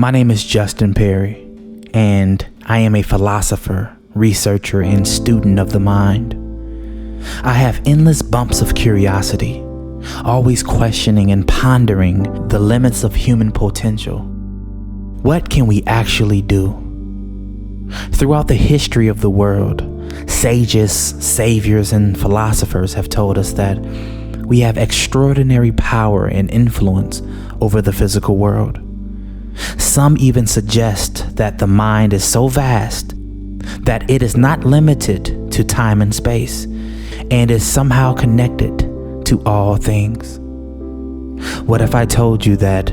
My name is Justin Perry, and I am a philosopher, researcher, and student of the mind. I have endless bumps of curiosity, always questioning and pondering the limits of human potential. What can we actually do? Throughout the history of the world, sages, saviors, and philosophers have told us that we have extraordinary power and influence over the physical world. Some even suggest that the mind is so vast that it is not limited to time and space and is somehow connected to all things. What if I told you that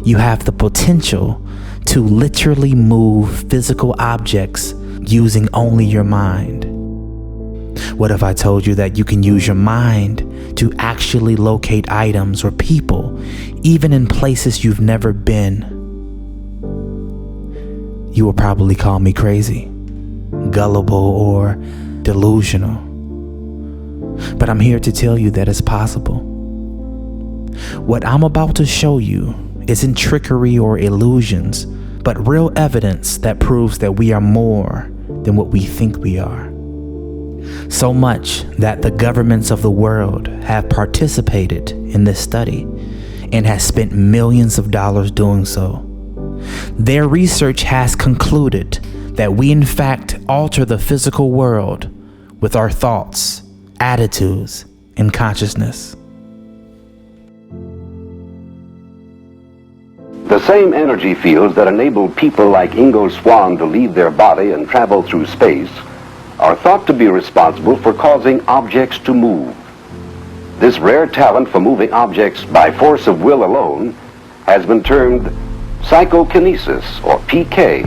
you have the potential to literally move physical objects using only your mind? What if I told you that you can use your mind to actually locate items or people, even in places you've never been? You will probably call me crazy, gullible, or delusional. But I'm here to tell you that it's possible. What I'm about to show you isn't trickery or illusions, but real evidence that proves that we are more than what we think we are. So much that the governments of the world have participated in this study and has spent millions of dollars doing so. Their research has concluded that we in fact alter the physical world with our thoughts, attitudes, and consciousness. The same energy fields that enable people like Ingo Swann to leave their body and travel through space are thought to be responsible for causing objects to move. This rare talent for moving objects by force of will alone has been termed psychokinesis, or PK.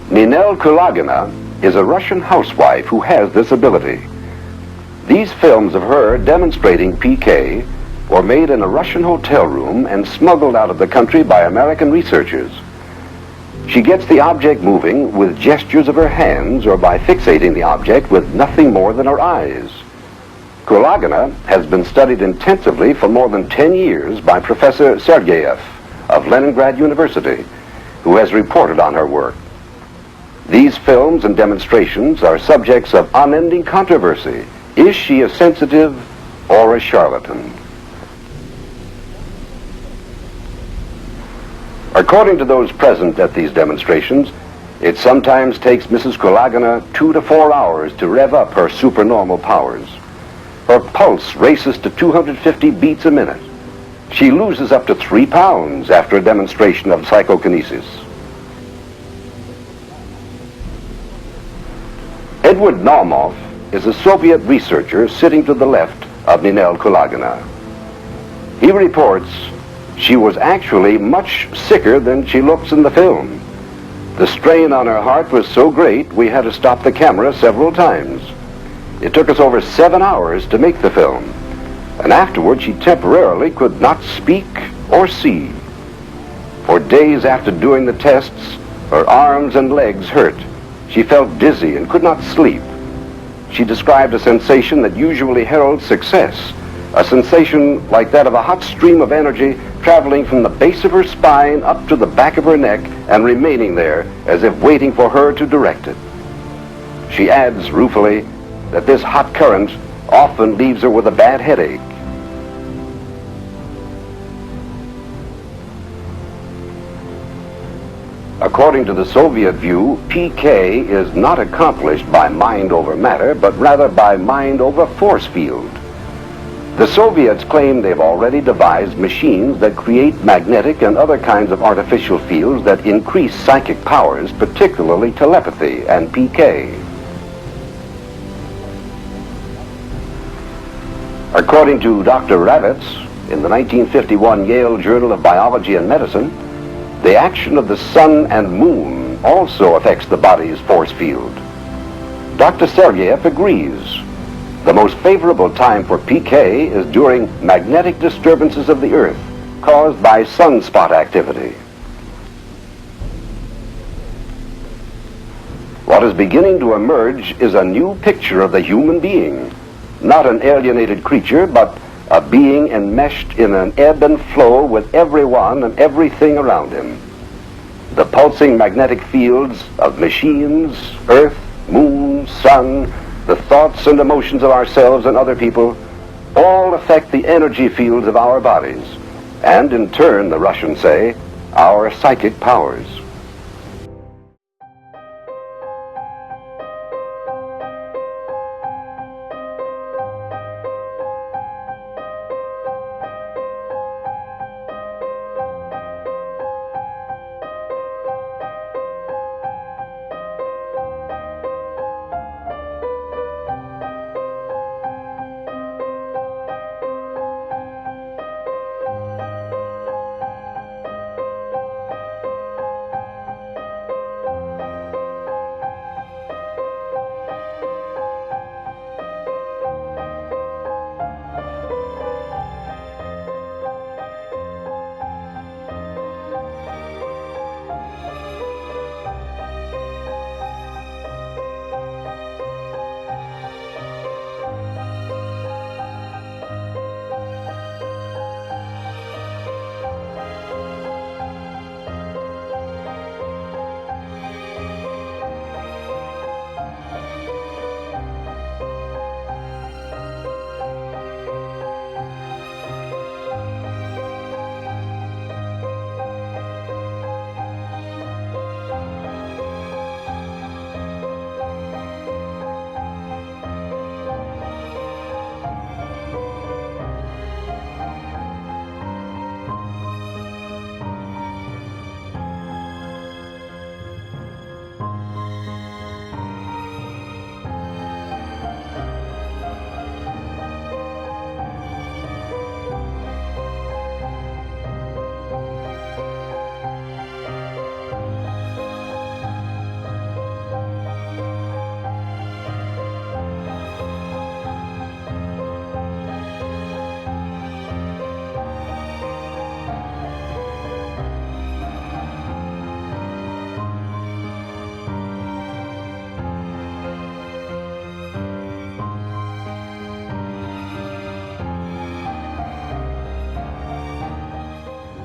Ninel Kulagina is a Russian housewife who has this ability. These films of her demonstrating PK were made in a Russian hotel room and smuggled out of the country by American researchers. She gets the object moving with gestures of her hands or by fixating the object with nothing more than her eyes. Kulagina has been studied intensively for more than 10 years by Professor Sergeyev of Leningrad University, who has reported on her work. These films and demonstrations are subjects of unending controversy. Is she a sensitive or a charlatan? According to those present at these demonstrations, it sometimes takes Mrs. Kulagina 2 to 4 hours to rev up her supernormal powers. Her pulse races to 250 beats a minute. She loses up to 3 pounds after a demonstration of psychokinesis. Edward Naumov is a Soviet researcher sitting to the left of Ninel Kulagina. He reports she was actually much sicker than she looks in the film. The strain on her heart was so great we had to stop the camera several times. It took us over 7 hours to make the film, and afterward she temporarily could not speak or see. For days after doing the tests, her arms and legs hurt. She felt dizzy and could not sleep. She described a sensation that usually heralds success, a sensation like that of a hot stream of energy traveling from the base of her spine up to the back of her neck and remaining there as if waiting for her to direct it. She adds ruefully that this hot current often leaves her with a bad headache. According to the Soviet view, PK is not accomplished by mind over matter, but rather by mind over force field. The Soviets claim they've already devised machines that create magnetic and other kinds of artificial fields that increase psychic powers, particularly telepathy and PK. According to Dr. Ravitz, in the 1951 Yale Journal of Biology and Medicine, the action of the sun and moon also affects the body's force field. Dr. Sergeyev agrees. The most favorable time for PK is during magnetic disturbances of the Earth caused by sunspot activity. What is beginning to emerge is a new picture of the human being, not an alienated creature, but a being enmeshed in an ebb and flow with everyone and everything around him. The pulsing magnetic fields of machines, Earth, Moon, Sun, the thoughts and emotions of ourselves and other people, all affect the energy fields of our bodies, and in turn, the Russians say, our psychic powers.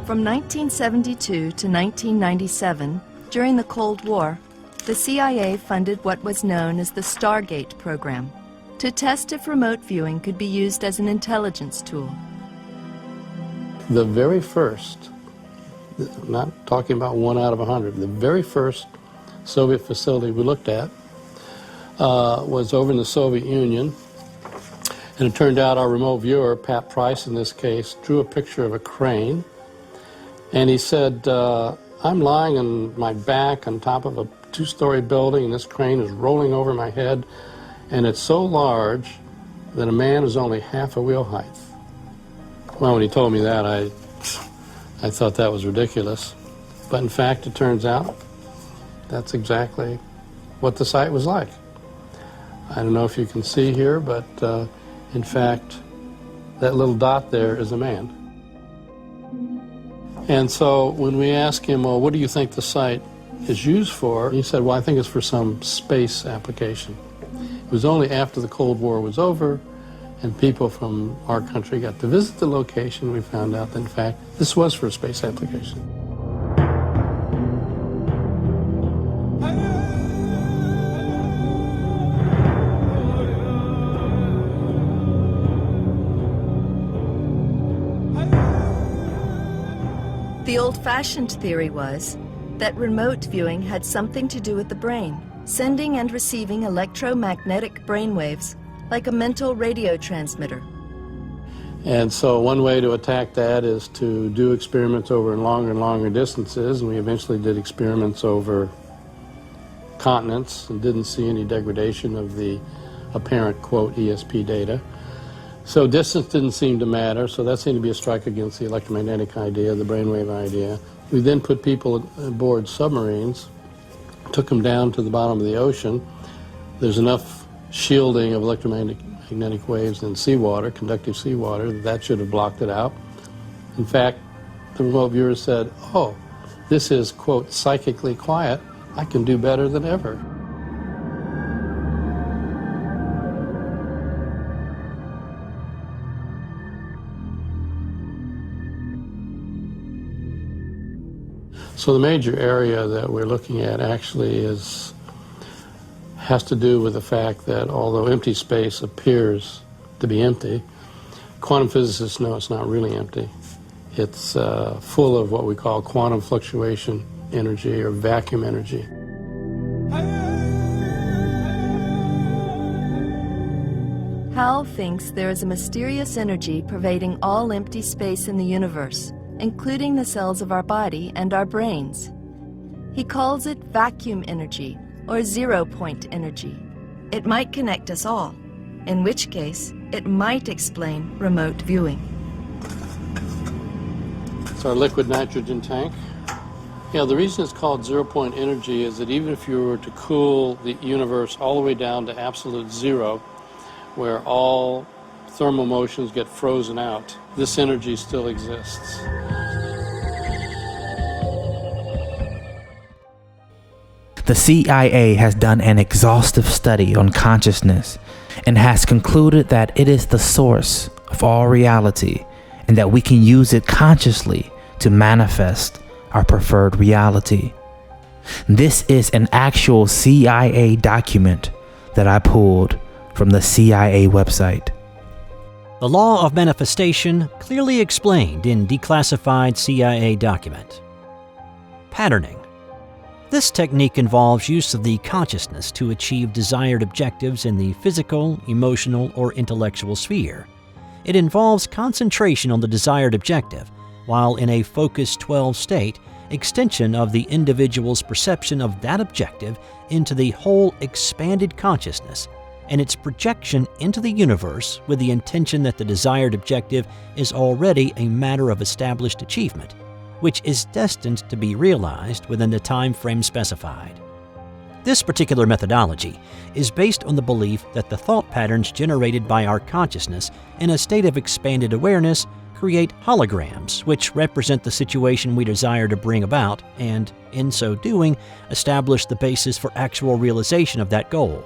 From 1972 to 1997, during the Cold War, the CIA funded what was known as the Stargate program to test if remote viewing could be used as an intelligence tool. The very first, not talking about 1 out of 100, the very first Soviet facility we looked at was over in the Soviet Union. And it turned out our remote viewer, Pat Price in this case, drew a picture of a crane. And he said, I'm lying on my back on top of a 2-story building, and this crane is rolling over my head, and it's so large that a man is only half a wheel height. Well, when he told me that, I thought that was ridiculous. But in fact, it turns out that's exactly what the site was like. I don't know if you can see here, but in fact, that little dot there is a man. And so when we asked him, well, what do you think the site is used for? He said, well, I think it's for some space application. It was only after the Cold War was over and people from our country got to visit the location, we found out that, in fact, this was for a space application. The old-fashioned theory was that remote viewing had something to do with the brain, sending and receiving electromagnetic brainwaves like a mental radio transmitter. And so one way to attack that is to do experiments over longer and longer distances, and we eventually did experiments over continents and didn't see any degradation of the apparent, quote, ESP data. So distance didn't seem to matter, so that seemed to be a strike against the electromagnetic idea, the brainwave idea. We then put people aboard submarines, took them down to the bottom of the ocean. There's enough shielding of electromagnetic waves in seawater, conductive seawater, that should have blocked it out. In fact, the remote viewer said, oh, this is, quote, psychically quiet. I can do better than ever. So the major area that we're looking at actually has to do with the fact that although empty space appears to be empty, quantum physicists know it's not really empty. It's full of what we call quantum fluctuation energy or vacuum energy. Hal thinks there is a mysterious energy pervading all empty space in the universe, including the cells of our body and our brains. He calls it vacuum energy, or zero-point energy. It might connect us all, in which case it might explain remote viewing. It's our liquid nitrogen tank. Yeah, the reason it's called zero-point energy is that even if you were to cool the universe all the way down to absolute zero, where all thermal motions get frozen out, this energy still exists. The CIA has done an exhaustive study on consciousness and has concluded that it is the source of all reality and that we can use it consciously to manifest our preferred reality. This is an actual CIA document that I pulled from the CIA website. The law of manifestation clearly explained in declassified CIA document. Patterning. This technique involves use of the consciousness to achieve desired objectives in the physical, emotional, or intellectual sphere. It involves concentration on the desired objective, while in a focused 12 state, extension of the individual's perception of that objective into the whole expanded consciousness, and its projection into the universe with the intention that the desired objective is already a matter of established achievement, which is destined to be realized within the time frame specified. This particular methodology is based on the belief that the thought patterns generated by our consciousness in a state of expanded awareness create holograms, which represent the situation we desire to bring about, and, in so doing, establish the basis for actual realization of that goal.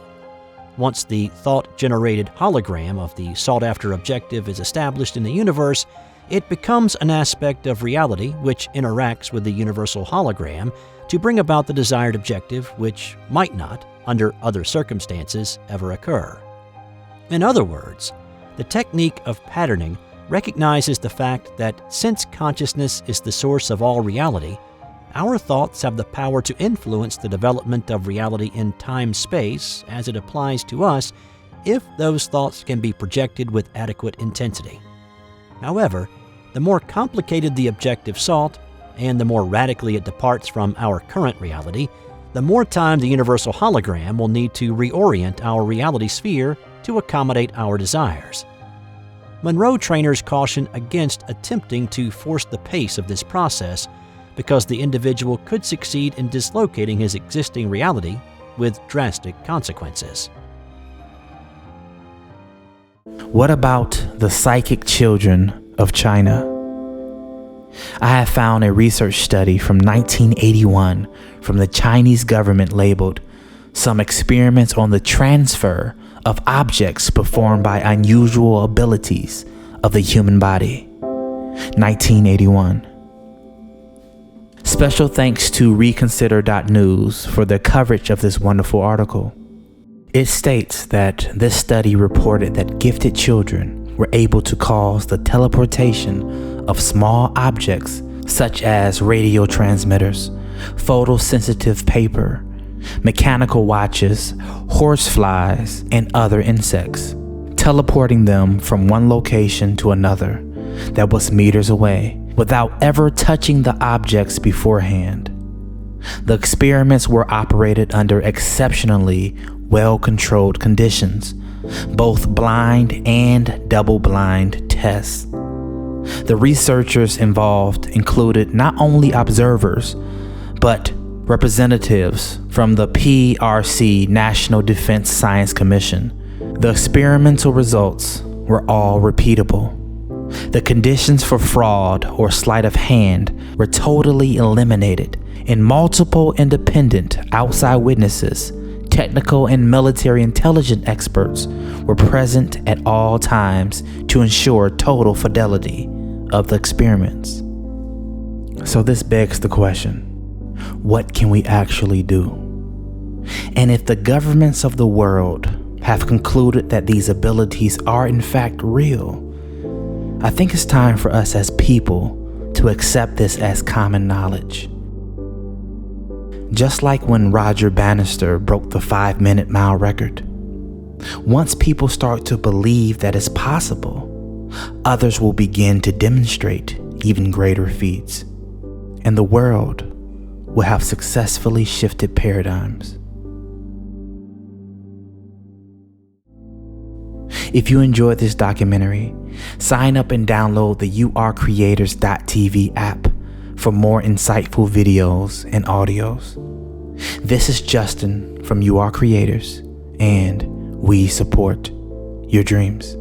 Once the thought-generated hologram of the sought-after objective is established in the universe, it becomes an aspect of reality which interacts with the universal hologram to bring about the desired objective, which might not, under other circumstances, ever occur. In other words, the technique of patterning recognizes the fact that since consciousness is the source of all reality, our thoughts have the power to influence the development of reality in time-space as it applies to us if those thoughts can be projected with adequate intensity. However, the more complicated the objective sought, and the more radically it departs from our current reality, the more time the universal hologram will need to reorient our reality sphere to accommodate our desires. Monroe trainers caution against attempting to force the pace of this process because the individual could succeed in dislocating his existing reality with drastic consequences. What about the psychic children of China? I have found a research study from 1981 from the Chinese government labeled "Some Experiments on the Transfer of Objects Performed by Unusual Abilities of the Human Body." 1981. Special thanks to Reconsider.news for their coverage of this wonderful article. It states that this study reported that gifted children were able to cause the teleportation of small objects such as radio transmitters, photosensitive paper, mechanical watches, horseflies, and other insects, teleporting them from one location to another that was meters away without ever touching the objects beforehand. The experiments were operated under exceptionally well-controlled conditions, both blind and double-blind tests. The researchers involved included not only observers, but representatives from the PRC National Defense Science Commission. The experimental results were all repeatable. The conditions for fraud or sleight of hand were totally eliminated, and multiple independent outside witnesses, technical and military intelligence experts were present at all times to ensure total fidelity of the experiments. So this begs the question, what can we actually do? And if the governments of the world have concluded that these abilities are in fact real, I think it's time for us as people to accept this as common knowledge. Just like when Roger Bannister broke the 5-minute mile record. Once people start to believe that it's possible, others will begin to demonstrate even greater feats, and the world will have successfully shifted paradigms. If you enjoyed this documentary, sign up and download the YouAreCreators.tv app for more insightful videos and audios. This is Justin from YouAreCreators, and we support your dreams.